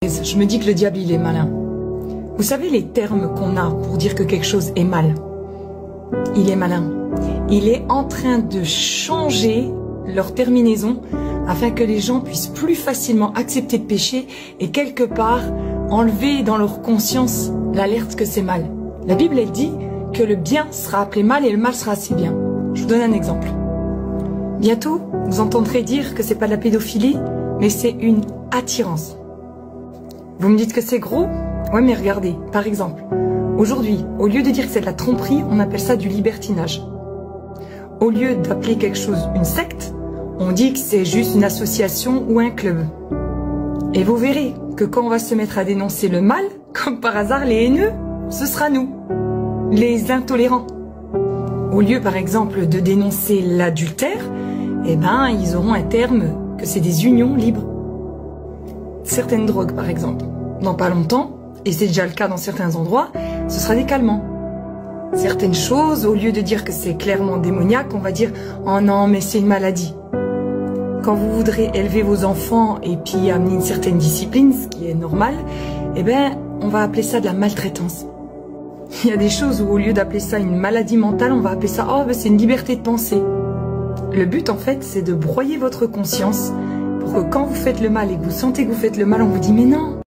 Je me dis que le diable, il est malin. Vous savez les termes qu'on a pour dire que quelque chose est mal? Il est malin. Il est en train de changer leur terminaison afin que les gens puissent plus facilement accepter le péché et quelque part enlever dans leur conscience l'alerte que c'est mal. La Bible, elle dit que le bien sera appelé mal et le mal sera assez bien. Je vous donne un exemple. Bientôt, vous entendrez dire que c'est pas de la pédophilie, mais c'est une attirance. Vous me dites que c'est gros? Ouais, mais regardez, par exemple, aujourd'hui, au lieu de dire que c'est de la tromperie, on appelle ça du libertinage. Au lieu d'appeler quelque chose une secte, on dit que c'est juste une association ou un club. Et vous verrez que quand on va se mettre à dénoncer le mal, comme par hasard les haineux, ce sera nous, les intolérants. Au lieu, par exemple, de dénoncer l'adultère, eh ben, ils auront un terme que c'est des unions libres. Certaines drogues, par exemple, dans pas longtemps, et c'est déjà le cas dans certains endroits, ce sera des calmants. Certaines choses, au lieu de dire que c'est clairement démoniaque, on va dire « Oh non, mais c'est une maladie ». Quand vous voudrez élever vos enfants et puis amener une certaine discipline, ce qui est normal, eh ben, on va appeler ça de la maltraitance. Il y a des choses où, au lieu d'appeler ça une maladie mentale, on va appeler ça « Oh, ben, c'est une liberté de penser ». Le but, en fait, c'est de broyer votre conscience pour que quand vous faites le mal et que vous sentez que vous faites le mal, on vous dit « Mais non ».